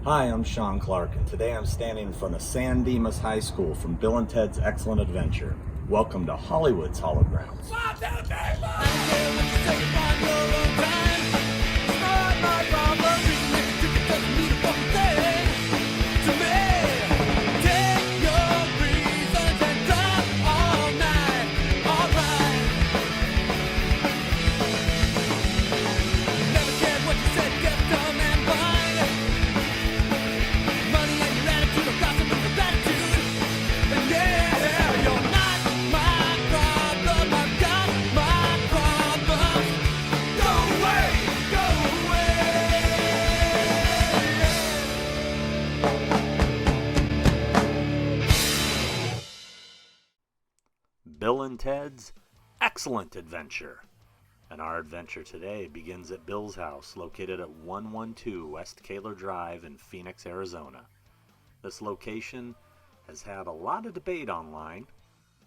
Hi, I'm Sean Clark, and today I'm standing in front of San Dimas High School from Bill and Ted's Excellent Adventure. Welcome to Hollywood's Hallowed Grounds. Bill and Ted's Excellent Adventure. And our adventure today begins at Bill's house, located at 112 West Kaler Drive in Phoenix, Arizona. This location has had a lot of debate online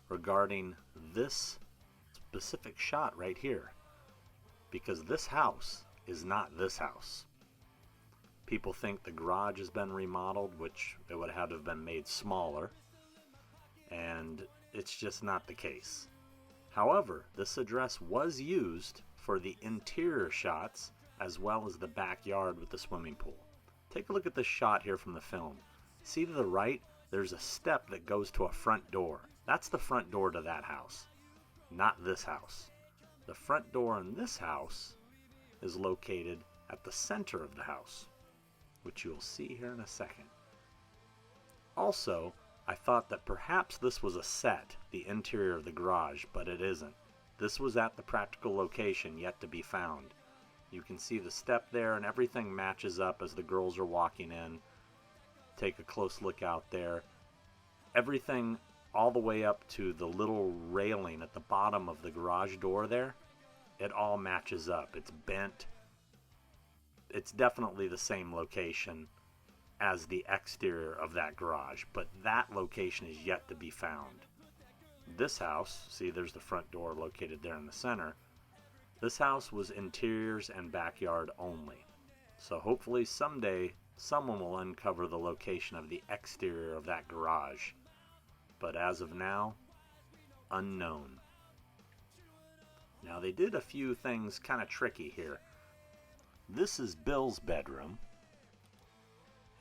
regarding this specific shot right here, because this house is not this house. People think the garage has been remodeled, which it would have to have been made smaller, and it's just not the case. However, this address was used for the interior shots as well as the backyard with the swimming pool. Take a look at this shot here from the film. See to the right, there's a step that goes to a front door. That's the front door to that house, not this house. The front door in this house is located at the center of the house, which you'll see here in a second. Also, I thought that perhaps this was a set, the interior of the garage, but it isn't. This was at the practical location yet to be found. You can see the step there, and everything matches up as the girls are walking in. Take a close look out there. Everything all the way up to the little railing at the bottom of the garage door there, it all matches up. It's bent. It's definitely the same location as the exterior of that garage, but that location is yet to be found. This house, see, there's the front door located there in the center. This house was interiors and backyard only. So hopefully someday someone will uncover the location of the exterior of that garage. But as of now, unknown. Now they did a few things kind of tricky here. This is Bill's bedroom.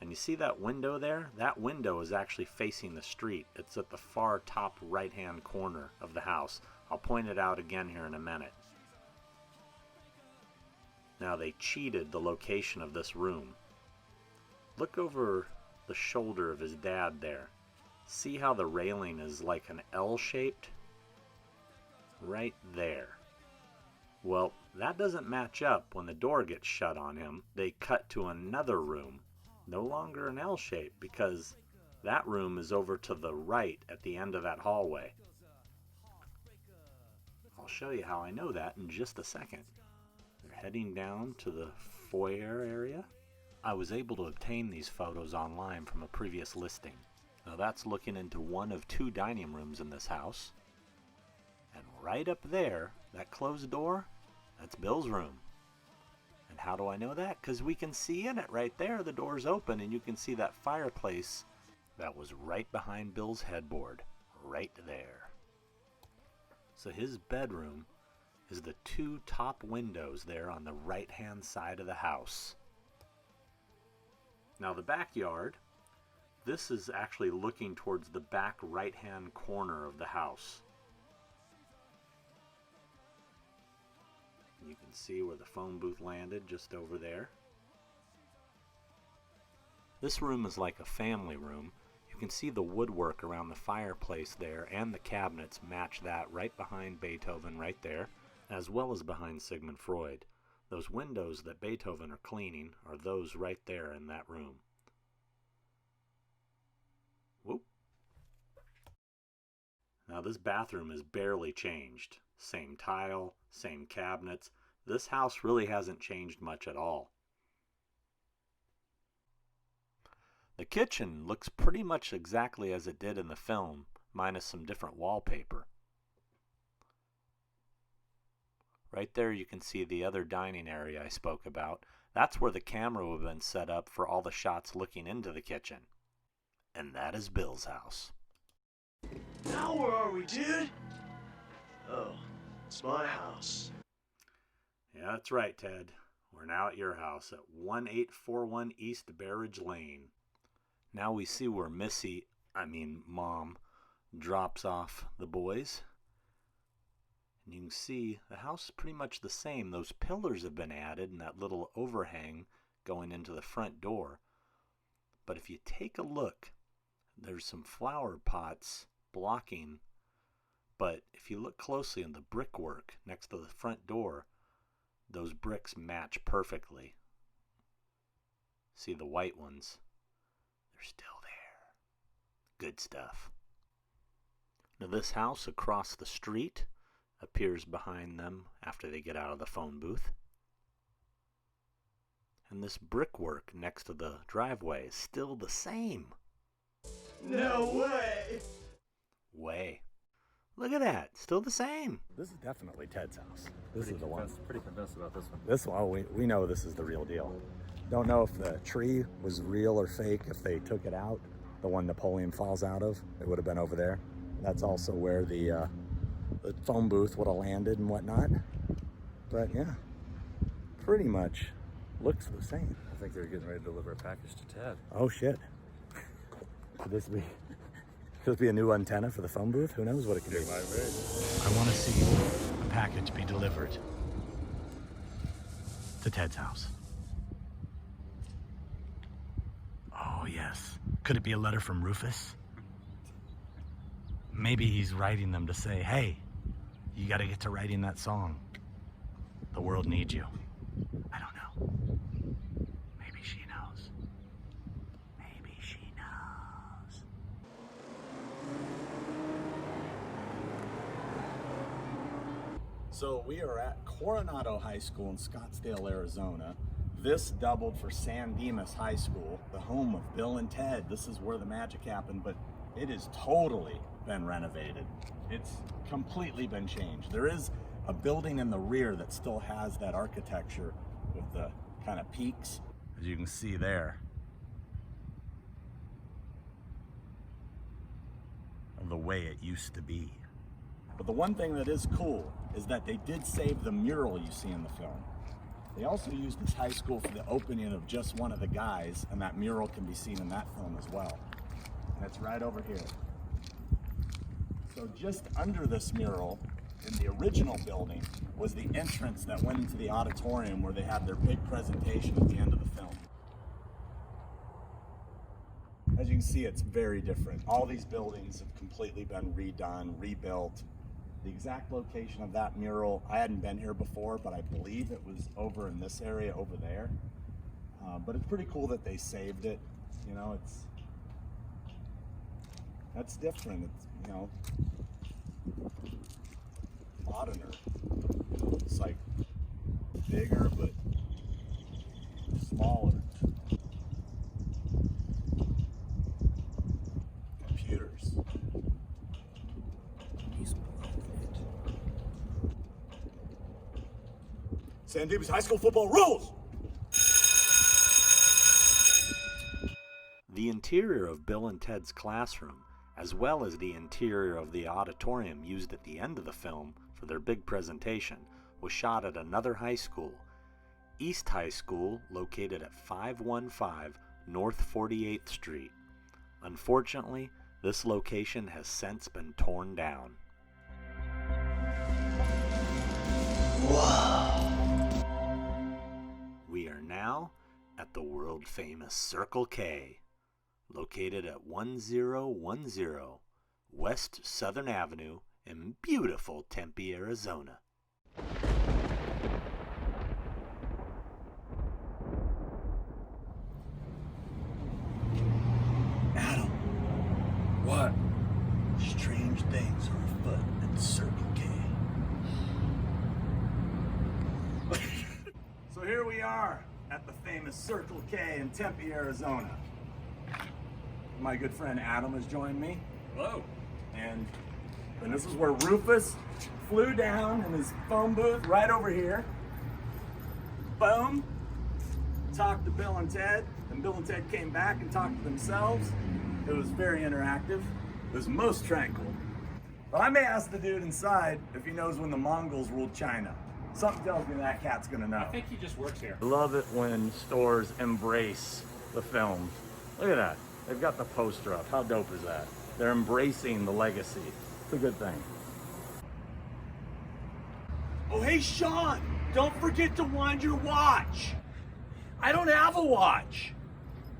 And you see that window there? That window is actually facing the street. It's at the far top right-hand corner of the house. I'll point it out again here in a minute. Now they cheated the location of this room. Look over the shoulder of his dad there. See how the railing is like an L-shaped? Right there. Well, that doesn't match up when the door gets shut on him. They cut to another room. No longer an L shape, because that room is over to the right at the end of that hallway. I'll show you how I know that in just a second. They're heading down to the foyer area. I was able to obtain these photos online from a previous listing. Now that's looking into one of two dining rooms in this house. And right up there, that closed door, that's Bill's room. And how do I know that? Because we can see in it right there. The door's open and you can see that fireplace that was right behind Bill's headboard. Right there. So his bedroom is the two top windows there on the right-hand side of the house. Now the backyard, this is actually looking towards the back right-hand corner of the house. You can see where the phone booth landed, just over there. This room is like a family room. You can see the woodwork around the fireplace there, and the cabinets match that right behind Beethoven right there, as well as behind Sigmund Freud. Those windows that Beethoven are cleaning are those right there in that room. Whoop. Now this bathroom is barely changed. Same tile, same cabinets. This house really hasn't changed much at all. The kitchen looks pretty much exactly as it did in the film, minus some different wallpaper. Right there you can see the other dining area I spoke about, That's where the camera would have been set up for all the shots looking into the kitchen. And that is Bill's house. Now where are we, dude? Oh, it's my house. Yeah, that's right, Ted. We're now at your house at 1841 East Barridge Lane. Now we see where Mom, drops off the boys. And you can see the house is pretty much the same. Those pillars have been added and that little overhang going into the front door. But if you take a look, there's some flower pots blocking. But if you look closely in the brickwork next to the front door, those bricks match perfectly. See the white ones? They're still there. Good stuff. Now this house across the street appears behind them after they get out of the phone booth. And this brickwork next to the driveway is still the same. No way! Way. Look at that. Still the same. This is definitely Ted's house. This is the one. Pretty convinced about this one. This one, we know this is the real deal. Don't know if the tree was real or fake. If they took it out, the one Napoleon falls out of, it would have been over there. That's also where the phone booth would have landed and whatnot. But yeah, pretty much looks the same. I think they're getting ready to deliver a package to Ted. Oh shit. Could this be a new antenna for the phone booth? Who knows what it could be? It might be. I want to see a package be delivered to Ted's house. Oh yes. Could it be a letter from Rufus? Maybe he's writing them to say, hey, you got to get to writing that song. The world needs you. I don't know. Maybe she knows. Maybe she knows. So we are at Coronado High School in Scottsdale, Arizona. This doubled for San Dimas High School, the home of Bill and Ted. This is where the magic happened, but it has totally been renovated. It's completely been changed. There is a building in the rear that still has that architecture with the kind of peaks, as you can see there, of the way it used to be. But the one thing that is cool is that they did save the mural you see in the film. They also used this high school for the opening of just one of the guys, and that mural can be seen in that film as well. And it's right over here. So just under this mural, in the original building, was the entrance that went into the auditorium where they had their big presentation at the end of the film. As you can see, it's very different. All these buildings have completely been redone, rebuilt. The exact location of that mural, I hadn't been here before, but I believe it was over in this area over there. But it's pretty cool that they saved it. You know, that's different. It's, you know, moderner. It's like bigger, but smaller. Computers. San Dimas High School football rules! The interior of Bill and Ted's classroom, as well as the interior of the auditorium used at the end of the film for their big presentation, was shot at another high school, East High School, located at 515 North 48th Street. Unfortunately, this location has since been torn down. Whoa! We are now at the world-famous Circle K, located at 1010 West Southern Avenue in beautiful Tempe, Arizona. Adam, What? strange things are afoot at the Circle K. So here we are at the famous Circle K in Tempe, Arizona. My good friend Adam has joined me. Hello. And this is where Rufus flew down in his phone booth right over here. Boom. talked to Bill and Ted, and Bill and Ted came back and talked to themselves. It was very interactive. It was most tranquil. But I may ask the dude inside if he knows when the Mongols ruled China. Something tells me that cat's gonna know. I think he just works here. I love it when stores embrace the films. Look at that. They've got the poster up. How dope is that? They're embracing the legacy. It's a good thing. Oh, hey, Sean, don't forget to wind your watch. I don't have a watch.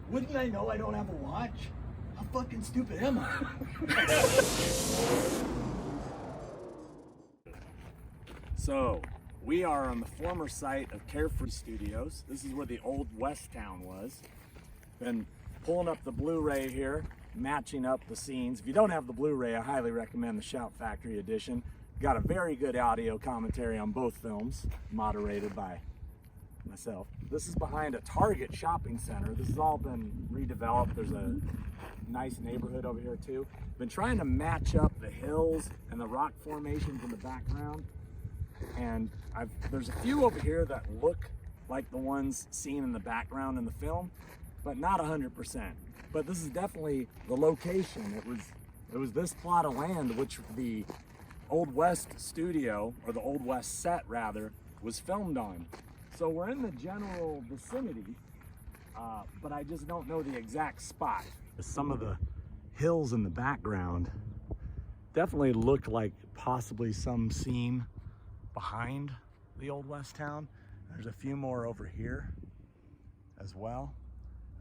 Wouldn't I know I don't have a watch? How fucking stupid am I? So, we are on the former site of Carefree Studios. This is where the old West Town was. Been pulling up the Blu-ray here, matching up the scenes. If you don't have the Blu-ray, I highly recommend the Shout Factory edition. Got a very good audio commentary on both films, moderated by myself. This is behind a Target shopping center. This has all been redeveloped. There's a nice neighborhood over here too. Been trying to match up the hills and the rock formations in the background. And there's a few over here that look like the ones seen in the background in the film, but not 100%. But this is definitely the location. It was this plot of land which the Old West studio, or the Old West set rather, was filmed on. So we're in the general vicinity, but I just don't know the exact spot. Some of the hills in the background definitely look like possibly some scene behind the Old West town. There's a few more over here as well.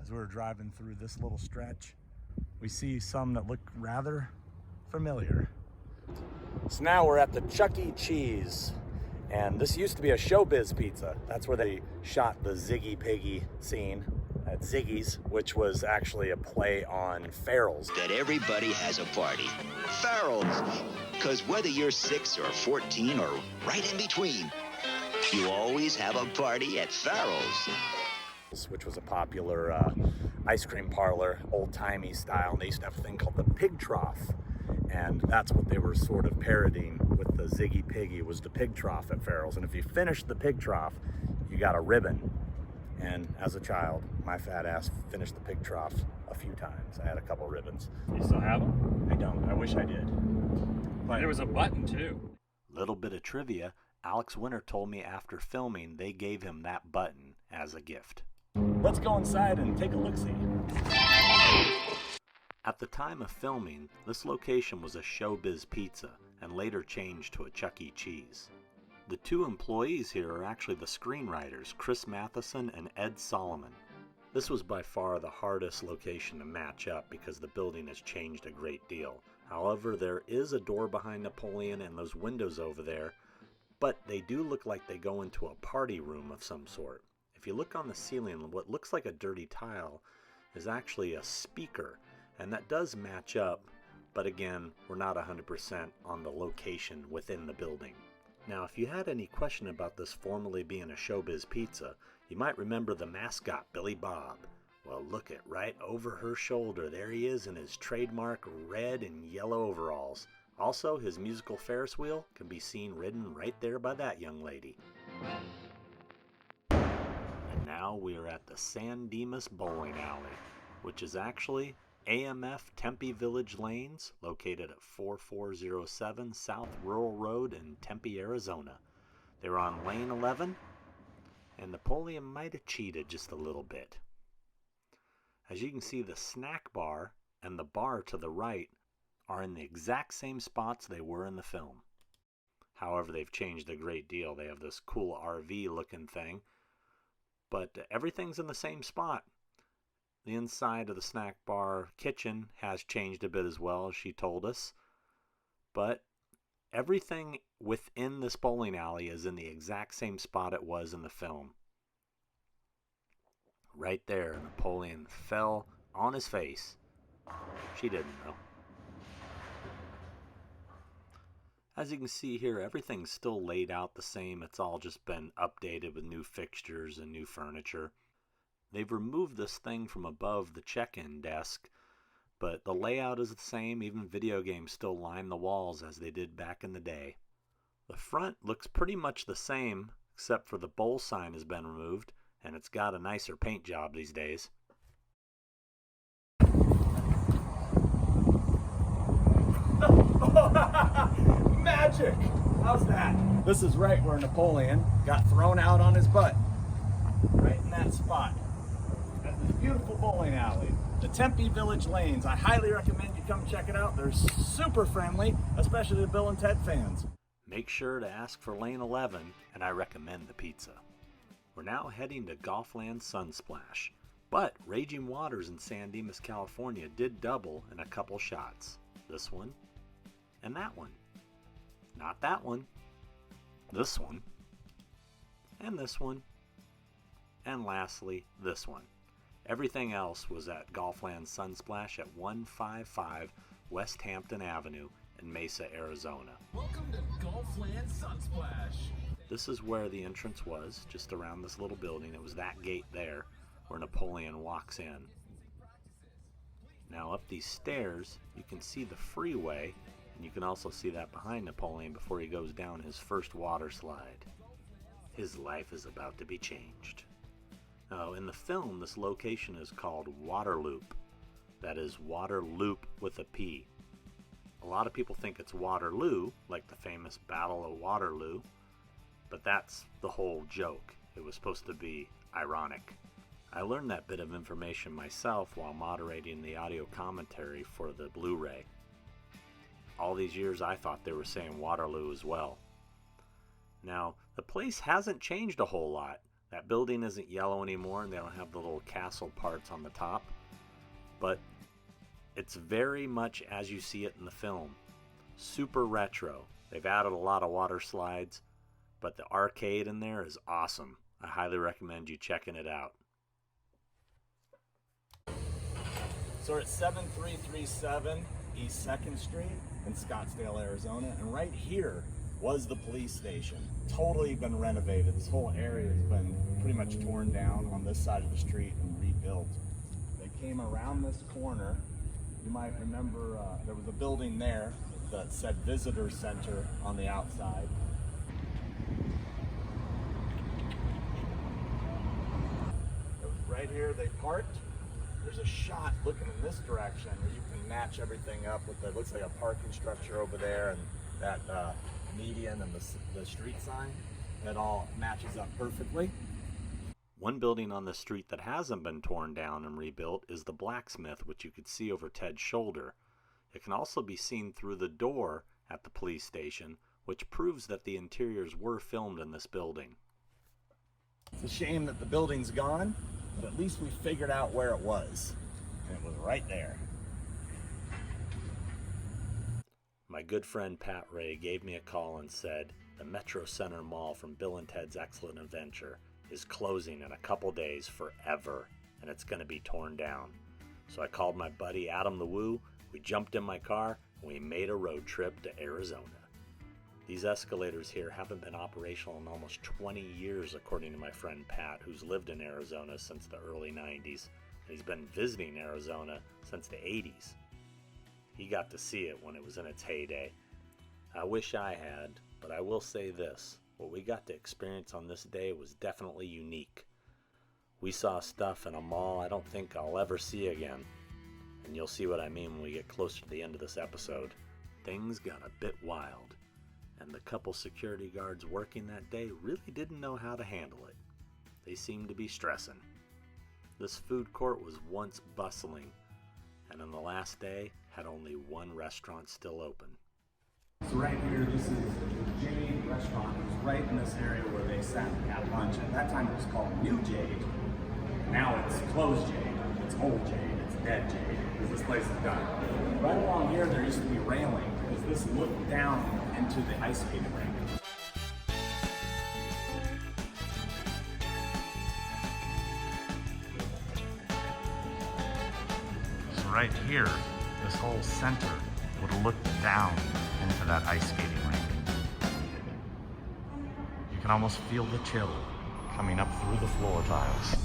As we're driving through this little stretch, we see some that look rather familiar. So now we're at the Chuck E. Cheese, and this used to be a Showbiz pizza. That's where they shot the Ziggy Piggy scene at Ziggy's, which was actually a play on Farrell's. That everybody has a party. Farrell's. Because whether you're 6 or 14 or right in between, you always have a party at Farrell's. Which was a popular ice cream parlor, old-timey style, and they used to have a thing called the Pig Trough. And that's what they were sort of parodying with the Ziggy Piggy, was the Pig Trough at Farrell's. And if you finished the Pig Trough, you got a ribbon. And as a child, my fat ass finished the Pig Trough a few times. I had a couple ribbons. You still have them? I don't. I wish I did. But There was a button too. Little bit of trivia, Alex Winter told me after filming they gave him that button as a gift. let's go inside and take a look-see. At the time of filming, this location was a Showbiz Pizza and later changed to a Chuck E. Cheese. The two employees here are actually the screenwriters, Chris Matheson and Ed Solomon. This was by far the hardest location to match up because the building has changed a great deal. However, there is a door behind Napoleon and those windows over there, but they do look like they go into a party room of some sort. If you look on the ceiling, what looks like a dirty tile is actually a speaker, and that does match up, but again, we're not 100% on the location within the building. Now, if you had any question about this formerly being a Showbiz Pizza, you might remember the mascot, Billy Bob. Well, look at right over her shoulder. There he is in his trademark red and yellow overalls. Also, his musical Ferris wheel can be seen ridden right there by that young lady. And now we are at the San Dimas Bowling Alley, which is actually AMF Tempe Village Lanes, located at 4407 South Rural Road in Tempe, Arizona. They're on lane 11, and Napoleon might have cheated just a little bit. As you can see, the snack bar and the bar to the right are in the exact same spots they were in the film. However, they've changed a great deal. They have this cool RV looking thing, but everything's in the same spot. The inside of the snack bar kitchen has changed a bit as well, as she told us. But everything within this bowling alley is in the exact same spot it was in the film. Right there, Napoleon fell on his face. She didn't though. As you can see here, everything's still laid out the same. It's all just been updated with new fixtures and new furniture. They've removed this thing from above the check-in desk, but the layout is the same. Even video games still line the walls as they did back in the day. The front looks pretty much the same, except for the bowl sign has been removed, and it's got a nicer paint job these days. Magic! How's that? This is right where Napoleon got thrown out on his butt. Right in that spot. That's this beautiful bowling alley. The Tempe Village Lanes. I highly recommend you come check it out. They're super friendly, especially the Bill and Ted fans. Make sure to ask for Lane 11, and I recommend the pizza. We're now heading to Golfland Sunsplash, but Raging Waters in San Dimas, California did double in a couple shots. This one, and that one. Not that one. This one. And this one. And lastly, this one. Everything else was at Golfland Sunsplash at 155 West Hampton Avenue in Mesa, Arizona. Welcome to Golfland Sunsplash. This is where the entrance was, just around this little building. It was that gate there where Napoleon walks in. Now up these stairs, you can see the freeway, and you can also see that behind Napoleon before he goes down his first water slide. His life is about to be changed. Now, in the film, this location is called Waterloop. That is Waterloop with a P. A lot of people think it's Waterloo, like the famous Battle of Waterloo, but that's the whole joke. It was supposed to be ironic. I learned that bit of information myself while moderating the audio commentary for the Blu-ray. All these years I thought they were saying Waterloo as well. Now, the place hasn't changed a whole lot. That building isn't yellow anymore, and they don't have the little castle parts on the top. But it's very much as you see it in the film. Super retro. They've added a lot of water slides, but the arcade in there is awesome. I highly recommend you checking it out. So we're at 7337 East 2nd Street in Scottsdale, Arizona, and right here was the police station. Totally been renovated. This whole area has been pretty much torn down on this side of the street and rebuilt. They came around this corner. You might remember there was a building there that said Visitor Center on the outside. It was right here they parked. There's a shot looking in this direction where you can match everything up with the, looks like a parking structure over there, and that median and the street sign. It all matches up perfectly. One building on the street that hasn't been torn down and rebuilt is the blacksmith, which you could see over Ted's shoulder. It can also be seen through the door at the police station, which proves that the interiors were filmed in this building. It's a shame that the building's gone, but at least we figured out where it was. And it was right there. My good friend Pat Ray gave me a call and said the Metro Center Mall from Bill and Ted's Excellent Adventure is closing in a couple days forever, and it's going to be torn down. So I called my buddy Adam the Woo, we jumped in my car, and we made a road trip to Arizona. These escalators here haven't been operational in almost 20 years, according to my friend Pat, who's lived in Arizona since the early 90s, and he's been visiting Arizona since the 80s. He got to see it when it was in its heyday. I wish I had, but I will say this. What we got to experience on this day was definitely unique. We saw stuff in a mall I don't think I'll ever see again. And you'll see what I mean when we get closer to the end of this episode. Things got a bit wild, and the couple security guards working that day really didn't know how to handle it. They seemed to be stressing. This food court was once bustling, and on the last day had only one restaurant still open. So right here, this is the Jade restaurant. It was right in this area where they sat and had lunch. At that time, it was called New Jade. Now it's closed Jade. It's old Jade. It's dead Jade, because this place is done. Right along here, there used to be railing, because this looked down into the ice skating rink. So right here, this whole center would have looked down into that ice skating rink. You can almost feel the chill coming up through the floor tiles.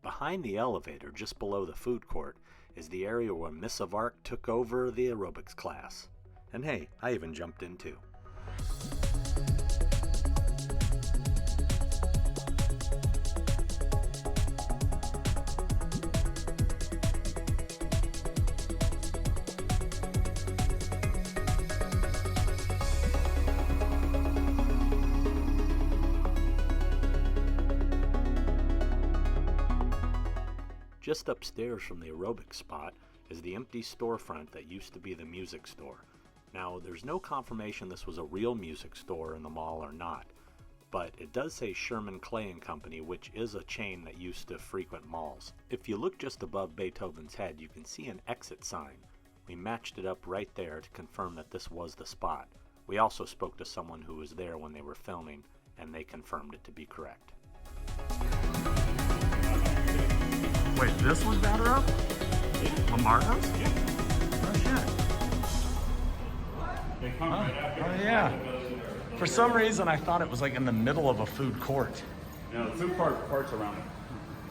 Behind the elevator, just below the food court, is the area where Miss of Arc took over the aerobics class. And hey, I even jumped in too. Just upstairs from the Aerobics spot is the empty storefront that used to be the music store. Now, there's no confirmation this was a real music store in the mall or not, but it does say Sherman Clay & Company, which is a chain that used to frequent malls. If you look just above Beethoven's head, you can see an exit sign. We matched it up right there to confirm that this was the spot. We also spoke to someone who was there when they were filming, and they confirmed it to be correct. Wait, this was Batter Up? Lamarco's? Yeah. Oh shit. They come right after. Oh yeah. For some reason I thought it was like in the middle of a food court. No, the food part's around it.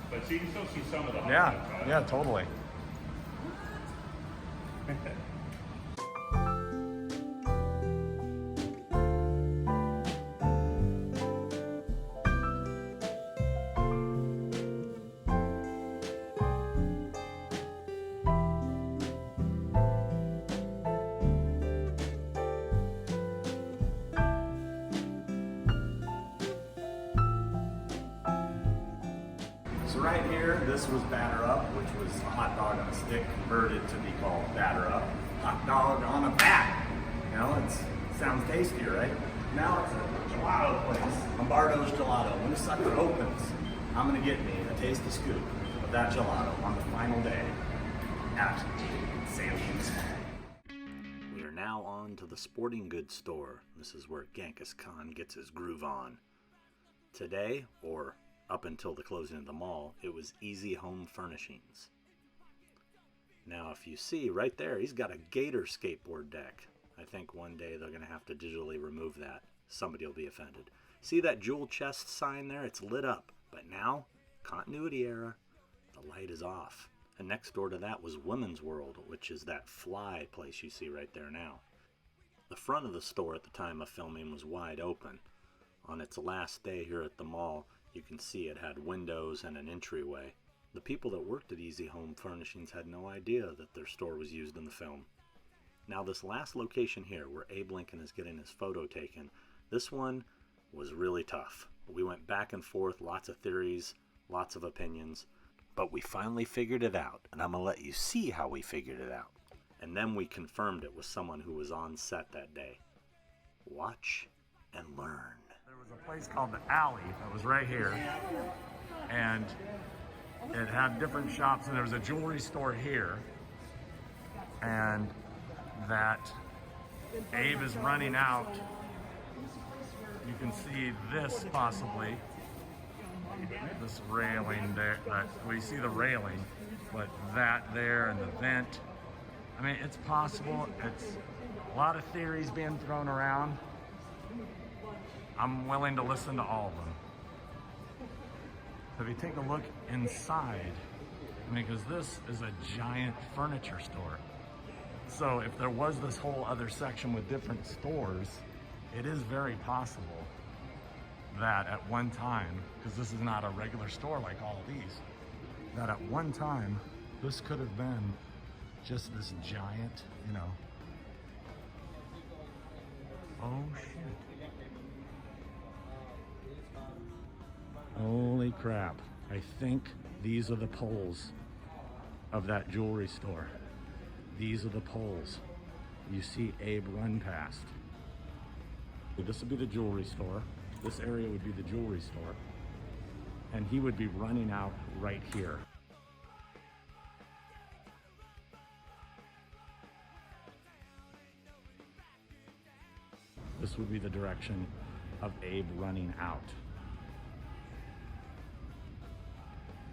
But you can still see some of the hot Yeah, dogs. yeah, totally. So right here, this was Batter Up, which was a hot dog on a stick converted to be called Batter Up. Hot dog on a bat. You know, it sounds tastier, right? Now it's a gelato place. Lombardo's Gelato. When the sucker opens, I'm gonna get me a tasty scoop of that gelato on the final day at Sam's. We are now on to the sporting goods store. This is where Genghis Khan gets his groove on. Today, or up until the closing of the mall, it was Easy Home Furnishings. Now, if you see right there, he's got a Gator skateboard deck. I think one day they're going to have to digitally remove that. Somebody will be offended. See that jewel chest sign there? It's lit up. But now, continuity error, the light is off. And next door to that was Women's World, which is that fly place you see right there now. The front of the store at the time of filming was wide open. On its last day here at the mall, you can see it had windows and an entryway. The people that worked at Easy Home Furnishings had no idea that their store was used in the film. Now this last location here, where Abe Lincoln is getting his photo taken, this one was really tough. We went back and forth, lots of theories, lots of opinions, but we finally figured it out, and I'm going to let you see how we figured it out. And then we confirmed it with someone who was on set that day. Watch and learn. There was a place called the Alley that was right here, and it had different shops, and there was a jewelry store here, and that Abe is running out. You can see this possibly, this railing there, we see the railing, but that there and the vent. I mean, it's possible. It's a lot of theories being thrown around. I'm willing to listen to all of them. So if you take a look inside, I mean, because this is a giant furniture store. So if there was this whole other section with different stores, it is very possible that at one time, because this is not a regular store like all of these, that at one time, this could have been just this giant, you know. Oh shit. Holy crap. I think these are the poles of that jewelry store. These are the poles you see Abe run past. This would be the jewelry store. This area would be the jewelry store. And he would be running out right here. This would be the direction of Abe running out.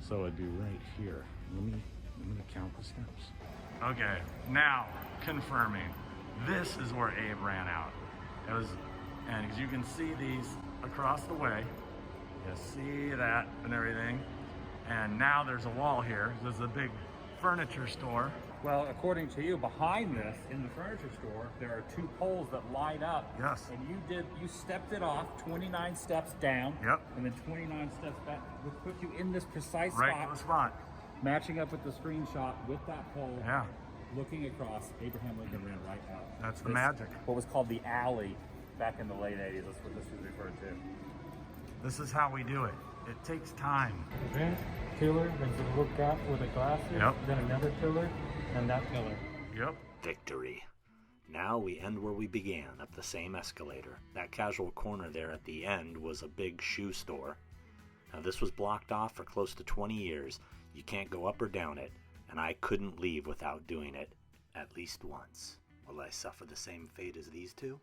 So it'd be right here. Let me count the steps. Okay, now confirming. This is where Abe ran out. It was, and as you can see these across the way, you see that and everything. And now there's a wall here. There's a big furniture store. Well, according to you, behind this, in the furniture store, there are two poles that line up. Yes. And you stepped it off 29 steps down. Yep. And then 29 steps back, which put you in this precise Right spot. to the spot. Matching up with the screenshot with that pole. Yeah. Looking across, Abraham Lincoln ran right out. That's the magic. What was called the alley back in the late 80s. That's what this was referred to. This is how we do it. It takes time. Okay. pillar, there's a little gap where the glass is, Yep. then another pillar, and that pillar. Yep. Victory. Now we end where we began, up the same escalator. That casual corner there at the end was a big shoe store. Now this was blocked off for close to 20 years. You can't go up or down it, and I couldn't leave without doing it at least once. Will I suffer the same fate as these two?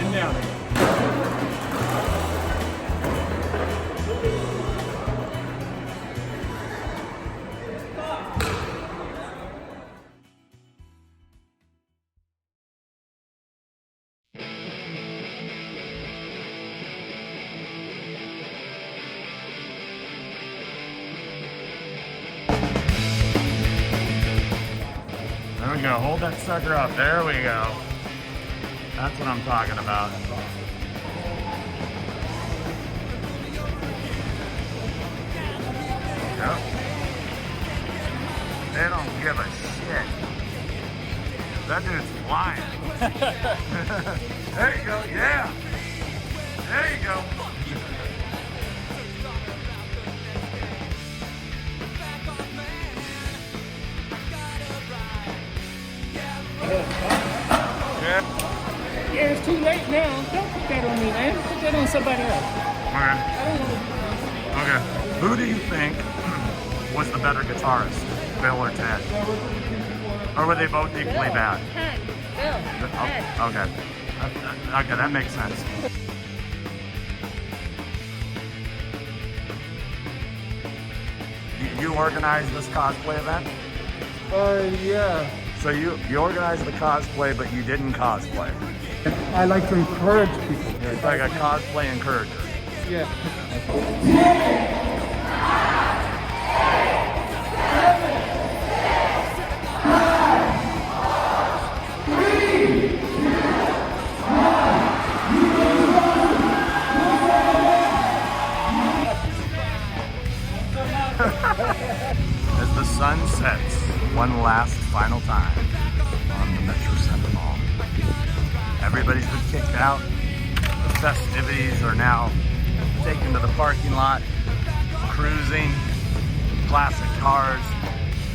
And down. There we go. Hold that sucker up. There we go. That's what I'm talking about. Yep. They don't give a shit. That dude's flying. There you go. Yeah. There you go. Yeah, it's too late now. Don't put that on me, man. Put that on somebody else. Okay. Who do you think was the better guitarist, Bill or Ted? Or were they both equally bad? Ted. Bill. Ted. Oh, okay. Okay, that makes sense. You organized this cosplay event? Yeah. So you organized the cosplay, but you didn't cosplay. I like to encourage people. It's like a cosplay encourager. Yeah. As the sun sets one last final time on the Metro Center Mall. Everybody's been kicked out. The festivities are now taken to the parking lot, cruising, classic cars,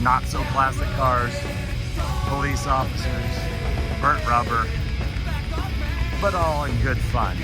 not so classic cars, police officers, burnt rubber, but all in good fun.